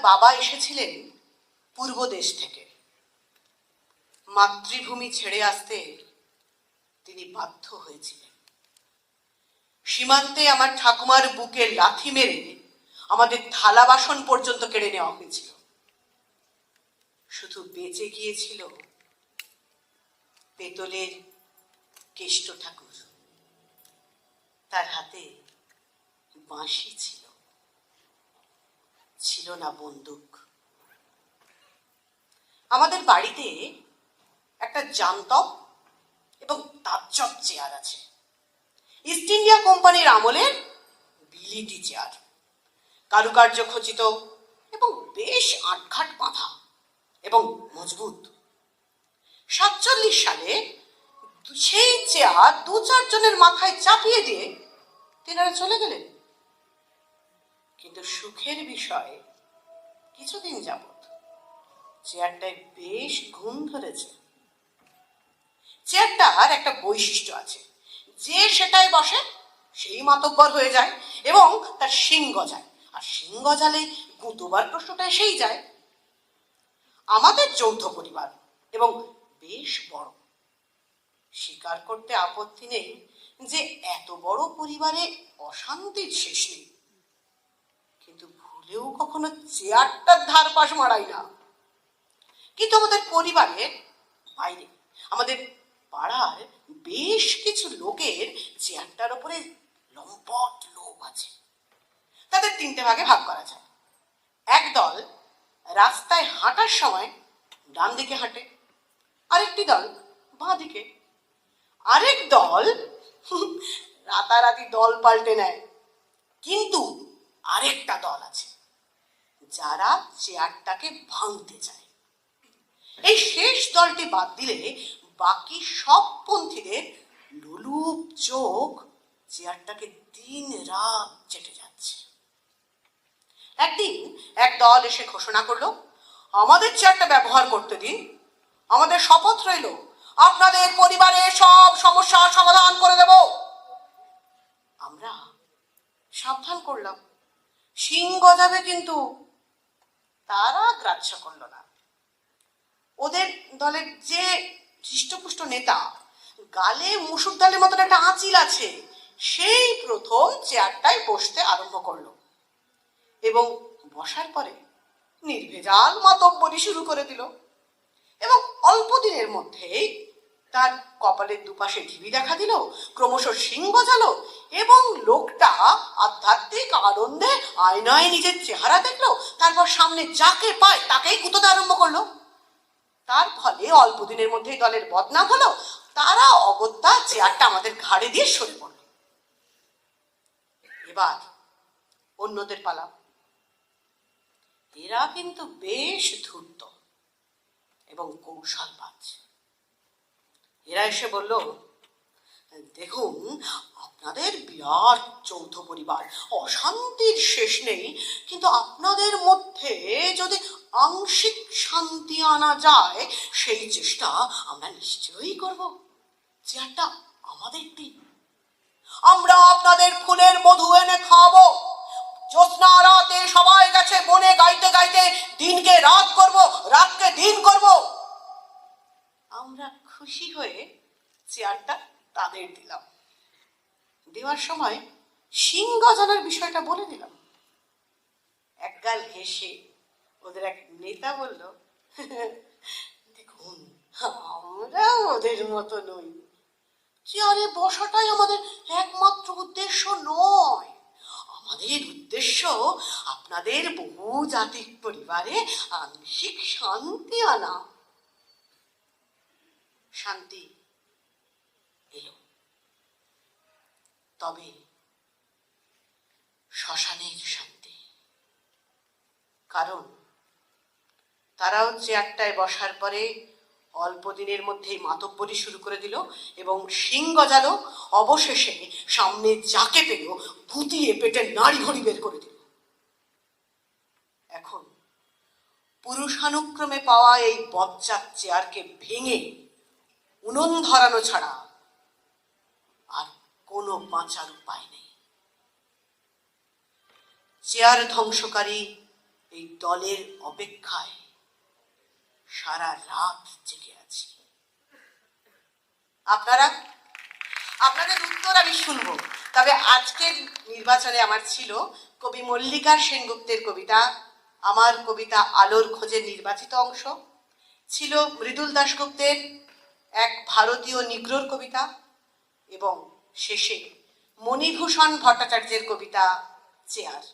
বাবা এসেছিলেন পূর্ব দেশ থেকে। মাতৃভূমি ছেড়ে আসতে তিনি বাধ্য হয়েছিলেন। সীমান্তে আমার ঠাকুমার বুকে লাথি মেরে আমাদের থালা বাসন পর্যন্ত কেড়ে নেওয়া হয়েছিল। শুধু বেঁচে গিয়েছিল পেতলের কেষ্ট ঠাকুর, তার হাতে বাঁশি ছিল, ছিল না বন্দুক। আমাদের বাড়িতে একটা জামতপ এবং তাজ্জব চেয়ার আছে, ইস্ট ইন্ডিয়া কোম্পানির আমলের বিলিতি চেয়ার, কারুকার্য খচিত এবং বেশ আটঘাট বাঁধা এবং মজবুত। 47 সালে সেই চেয়ার 2-4 জনের মাথায় চাপিয়ে দিয়ে তেনারা চলে গেলেন। কিন্তু সুখের বিষয়, কিছুদিন যাবৎ চেয়ারটায় বেশ ঘুম ধরেছে। চেয়ারটার একটা বৈশিষ্ট্য আছে, যে সেটায় বসে সেই মাতব্বর হয়ে যায় এবং তার শিং গজায়, আর শিং গজালে গুঁতোবার প্রশ্নটা সেই যায়। আমাদের যৌথ পরিবার এবং বেশ বড়। স্বীকার করতে আপত্তি নেই যে এত বড় পরিবারে অশান্তির শেষ নেই, কিন্তু ভুলেও কখনো চেয়ারটার ধার পাশ মারাই না। কিন্তু আমাদের পরিবারের বাইরে, আমাদের পাড়ার বেশ কিছু লোকের চেয়ারটার উপরে লম্পট লোভ আছে। তাদের 3টে ভাগে ভাগ করা যায়। একদল রাস্তায় হাঁটার সময় ডান দিকে হাঁটে, আরেকটি দল বাঁ দিকে, আরেক দল রাতারাতি দল পাল্টে নেয়। কিন্তু আরেকটা দল আছে যারা চেয়ারটাকে ভাঙতে চায়। এই শেষ দলটি বাদ দিলে বাকি সব পন্থীদের লোলুপ চোখ চেয়ারটাকে দিন রাত চেটে যাচ্ছে। একদিন এক দল এসে ঘোষণা করলো, আমাদের চেয়ারটা ব্যবহার করতে দিন, আমাদের শপথ রইল আপনাদের পরিবারের সব সমস্যার সমাধান করে দেব। আমরা সাবধান করলাম, শিং গজাবে, কিন্তু তারা গ্রাহ্য করল না। ওদের দলের যে হৃষ্টপুষ্ট নেতা, গালে মুসুর ডালের মতন একটা আঁচিল আছে, সেই প্রথম চেয়ারটায় বসতে আরম্ভ করলো এবং বসার পরে নির্ভেজাল মাতব্বরি শুরু করে দিল। এবং অল্প দিনের মধ্যেই তার কপালের দুপাশে ঢিবি দেখা দিল, ক্রমশ শিং গজালো এবং লোকটা আধ্যাত্মিক আনন্দে আয়নায় নিজের চেহারা দেখলো। তারপর সামনে যাকে পায় তাকেই গুঁতোতে আরম্ভ করলো। তার ফলে অল্প দিনের মধ্যেই দলের বদনাম হলো। তারা অগত্যা চেয়ারটা আমাদের ঘাড়ে দিয়ে সরে পড়ল। এবার অন্যদের পালা। এরা কিন্তু বেশ ধূর্ত এবং কৌশলবাজ। এরা এসে বলল, দেখুন, আপনাদের বিরাট যৌথ পরিবার, অশান্তির শেষ নেই, কিন্তু আপনাদের মধ্যে যদি আংশিক শান্তি আনা যায় সেই চেষ্টা আমরা নিশ্চয়ই করব। চেয়ারটা আমাদের দিন, আমরা আপনাদের ফুলের মধু এনে খাওয়াবো। জ্যোৎস্না রাতে সবাই গেছে বনে গাইতে গাইতে দিনকে রাত করব, রাতকে দিন করব। আমরা খুশি হয়ে চেয়ারটা তাদের দিলাম। দেওয়ার সময় শিং গজানোর বিষয়টা বলে দিলাম। একগাল হেসে ওদের এক নেতা বলল, দেখুন, আমরা ওদের মতো নই, চেয়ারে বসাটাই আমাদের একমাত্র উদ্দেশ্য নয়। আমাদের উদ্দেশ্য আপনাদের বহু জাতিক পরিবারে আংশিক শান্তি আনা। শান্তি এলো, তবে শ্মশানের শান্তি। কারণ তারাও চেয়ারটায় বসার পরে অল্প দিনের মধ্যেই মাতব্বরি শুরু করে দিল এবং শিং গজালো। অবশেষে সামনে যাকে পেল ভুতিয়ে পেটে নাড়ি ঘড়ি বের করে দিল। এখন পুরুষানুক্রমে পাওয়া এই বজ্জাত চেয়ারকে ভেঙে উনুন ধরানো ছাড়া আর কোনো বাঁচার উপায় নেই। চেয়ার ধ্বংসকারী এই দলের অপেক্ষায় সারা রাত জেগে আছি। আপনাদের উত্তর আমি শুনবো। তবে আজকের নির্বাচনে আমার ছিল কবি মল্লিকার সেনগুপ্তের কবিতা আমার কবিতা আলোর খোঁজের নির্বাচিত অংশ, ছিল মৃদুল দাশগুপ্তের এক ভারতীয় নিগ্রোর কবিতা, এবং শেষে মণিভূষণ ভট্টাচার্যের কবিতা চেয়ার।